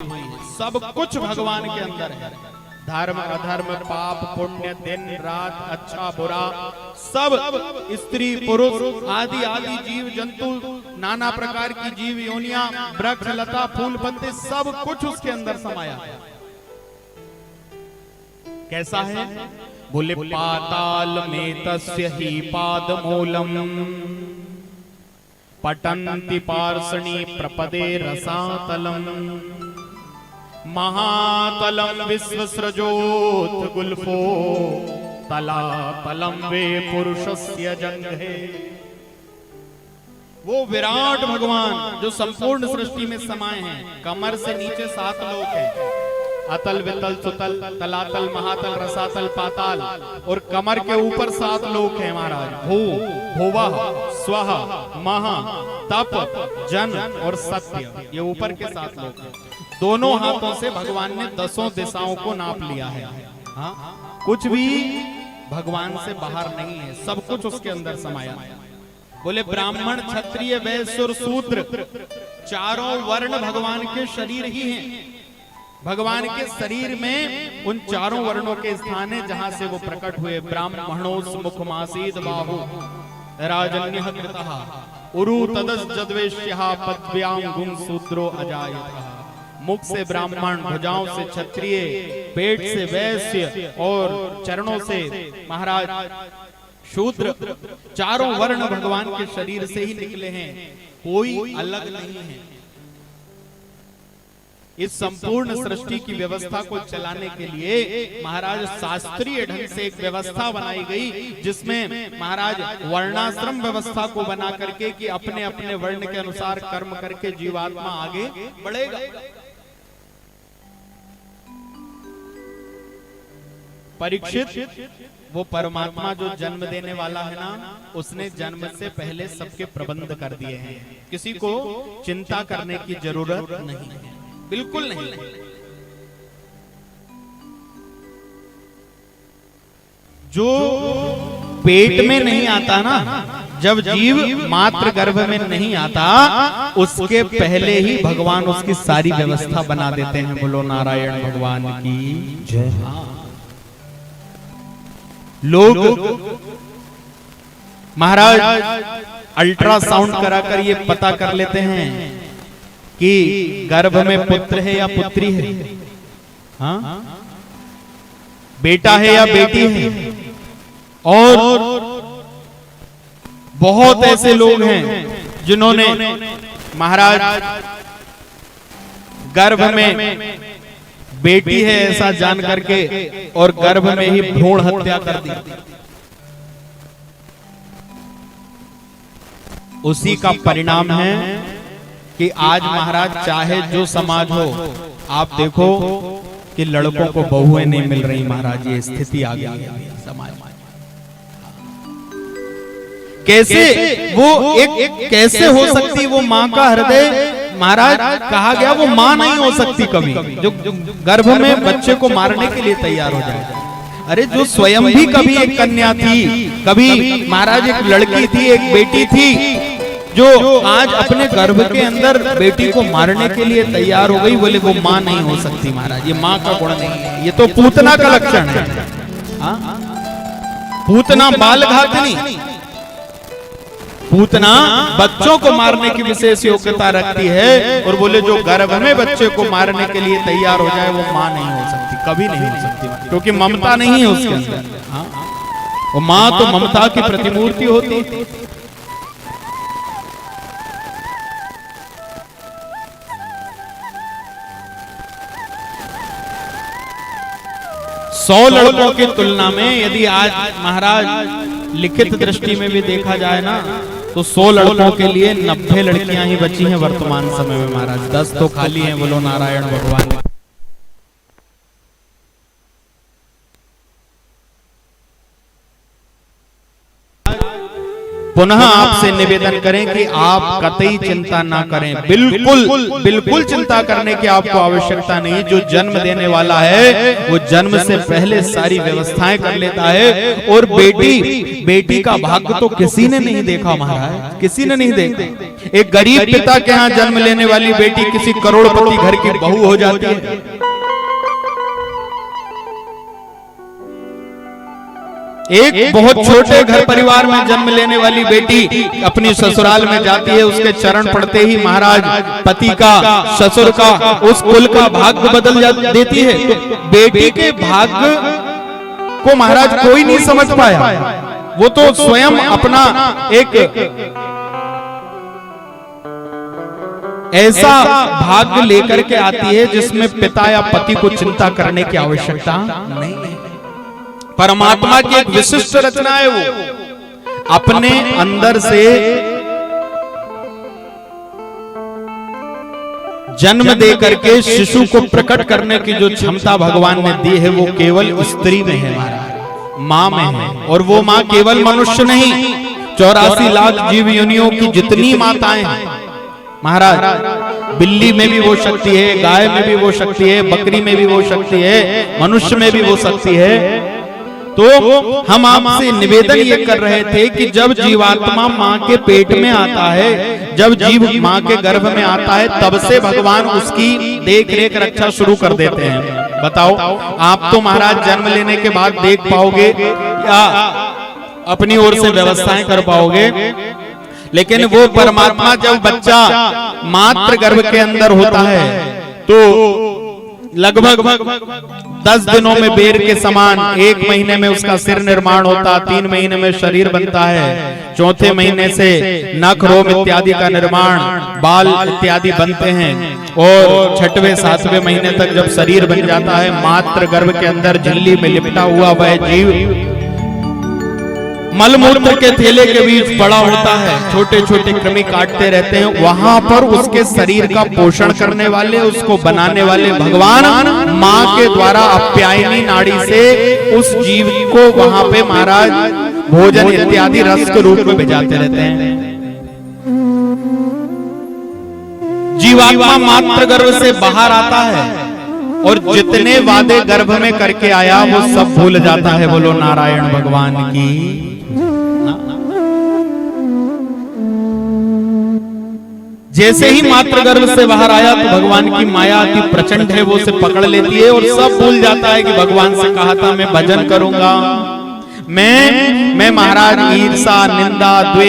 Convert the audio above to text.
हुई है। सब कुछ भगवान के अंदर है। धर्म अधर्म पाप पुण्य दिन रात अच्छा बुरा सब स्त्री पुरुष आदि आदि जीव जंतु नाना प्रकार की जीव योनियां वृक्ष लता फूल पत्ते सब कुछ उसके अंदर समाया है। कैसा है? बोले पाताल में तस्य ही पाद मूलम पटंति पार्षणी प्रपदे रसातलम महातलम विश्वसृजोत गुल्फो तलातलम वे पुरुषस्य जंघे। वो विराट भगवान जो संपूर्ण सृष्टि में समाये हैं। कमर से नीचे 7 लोक हैं, अतल वितल सुतल तलातल महातल रसातल पाताल, और कमर के ऊपर 7 लोक हैं महाराज। भू भुवः स्वः महा तप जन और सत्य, ये ऊपर के 7 लोक हैं। दोनों हाथों से भगवान ने 10 दिशाओं को नाप लिया है। हाँ, कुछ भी भगवान से बाहर नहीं है, सब कुछ उसके अंदर समाया है। बोले ब्राह्मण क्षत्रिय वैश्य और शूद्र चारों वर्ण भगवान के शरीर ही हैं। भगवान के शरीर में उन चारों वर्णों के स्थान है जहां से वो प्रकट हुए। ब्राह्मणोस मुखमासीद बाहु राजन्यः कृतः उरु तदस जद्वेश्यः पद्भ्यां गुं शूद्रो अजायतः। मुख से ब्राह्मण, भुजाओं से क्षत्रिय, पेट से वैश्य और चरणों से महाराज शूद्र, चारों वर्ण भगवान के शरीर से ही निकले हैं, कोई अलग नहीं है। इस संपूर्ण सृष्टि की व्यवस्था को चलाने के लिए महाराज शास्त्रीय ढंग से एक व्यवस्था बनाई गई, जिसमें महाराज वर्णाश्रम व्यवस्था को बना करके कि अपने अपने वर्ण के अनुसार कर्म करके जीवात्मा आगे बढ़ेगा। परीक्षित वो परमात्मा जो जन्म देने वाला है ना, उसने जन्म से पहले सबके प्रबंध कर दिए हैं। किसी को चिंता करने की जरूरत नहीं है, बिल्कुल नहीं। जो पेट में नहीं आता ना, जब जीव मातृ गर्भ में नहीं आता, उसके पहले ही भगवान उसकी सारी व्यवस्था बना देते हैं। बोलो नारायण भगवान की जय। लोग महाराज अल्ट्रासाउंड कराकर ये पता कर लेते हैं कि गर्भ में पुत्र है या पुत्री है, हाँ, बेटा है या बेटी है। और बहुत ऐसे लोग हैं जिन्होंने महाराज गर्भ में बेटी है ऐसा जान करके और गर्भ में ही भ्रूण हत्या कर दी। उसी का परिणाम है कि आज महाराज चाहे जो समाज हो, आप देखो कि लड़कों को बहुएं नहीं मिल रही महाराज, ये स्थिति आ गई है समाज में। कैसे वो एक कैसे हो सकती वो माँ का हृदय, महाराज कहा गया वो माँ नहीं हो सकती कभी जो गर्भ में बच्चे को मारने के लिए तैयार हो जाए। अरे जो स्वयं भी कभी एक कन्या थी, कभी महाराज एक लड़की थी, एक बेटी थी, जो आज अपने गर्भ के अंदर बेटी को मारने के लिए तैयार हो गई, बोले वो माँ नहीं हो सकती महाराज, ये माँ का गुण नहीं है, ये तो पूतना का लक्षण है। पूतना बाल घातनी, पूतना बच्चों को मारने की विशेष योग्यता रखती है, और बोले जो गर्भ में बच्चे को मारने के लिए तैयार हो जाए वो माँ नहीं हो सकती, कभी नहीं हो सकती, क्योंकि ममता नहीं है उसके अंदर। वो माँ तो ममता की प्रतिमूर्ति होती। 100 लड़कों की तुलना में यदि आज महाराज लिखित दृष्टि में भी देखा जाए ना, तो 100 लड़कों के लिए 90 लड़कियां ही बची हैं वर्तमान समय में महाराज, 10 तो खाली हैं। बोलो नारायण भगवान। पुनः आपसे निवेदन करें कि आप कतई चिंता ना करें, बिल्कुल चिंता करने की आपको आवश्यकता नहीं। जो जन्म देने वाला है वो जन्म से पहले सारी व्यवस्थाएं कर लेता है। और बेटी का भाग्य तो किसी ने नहीं देखा महाराज, किसी ने नहीं देखा। एक गरीब पिता के यहाँ जन्म लेने वाली बेटी किसी करोड़पति घर की बहू हो जाती है। एक बहुत छोटे घर परिवार में जन्म लेने वाली बेटी अपनी ससुराल में जाती है, उसके चरण पड़ते ही महाराज पति का, ससुर का, उस कुल का भाग्य बदल देती है। तो बेटी के भाग्य को महाराज कोई नहीं समझ पाया, वो तो स्वयं अपना एक ऐसा भाग्य लेकर के आती है जिसमें पिता या पति को चिंता करने की आवश्यकता नहीं है। परमात्मा की एक विशिष्ट रचना है, वो अपने अंदर से जन्म दे करके शिशु को प्रकट करने की जो क्षमता भगवान ने दी है वो केवल स्त्री में है, मां में है। और वो मां केवल मनुष्य नहीं, 84 लाख जीव योनियों की जितनी माताएं हैं महाराज, बिल्ली में भी वो शक्ति है, गाय में भी वो शक्ति है, बकरी में भी वो शक्ति है, मनुष्य में भी वो शक्ति है। तो हम आपसे निवेदन ये कर रहे थे कि जब जीवात्मा मां के पेट में आता है, जब जीव मां के गर्भ में आता है, तब से भगवान उसकी देख रेख रक्षा शुरू कर देते हैं। बताओ, आप तो महाराज जन्म लेने के बाद देख पाओगे या अपनी ओर से व्यवस्थाएं कर पाओगे, लेकिन वो परमात्मा जब बच्चा मातृ गर्भ के अंदर होता है तो लगभग 10 दिनों में बेर के समान, 1 महीने में उसका सिर निर्माण होता, 3 महीने में शरीर बनता है, 4थे महीने से नख रोम इत्यादि का निर्माण, बाल इत्यादि बनते हैं, और 6वें 7वें महीने तक जब शरीर बन जाता है, मातृ गर्भ के अंदर झिल्ली में लिपटा हुआ वह जीव मलमूत्र के थैले के बीच पड़ा होता है, छोटे छोटे कृमि काटते रहते हैं। वहां पर उसके शरीर का पोषण करने वाले, उसको बनाने वाले भगवान मां के द्वारा अप्यायनी नाड़ी से उस जीव को वहां पे महाराज भोजन इत्यादि रस के रूप में भेजाते रहते हैं। जीवात्मा मातृ गर्भ से बाहर आता है और जितने वादे गर्भ में करके आया वो सब भूल जाता है। बोलो नारायण भगवान की। जैसे ही मातृ गर्भ से बाहर आया तो भगवान की माया अति प्रचंड है, वो उसे पकड़ लेती है और सब भूल जाता है कि भगवान से कहा था मैं भजन करूंगा, मैं महाराज ईर्षा, निंदा, द्वेष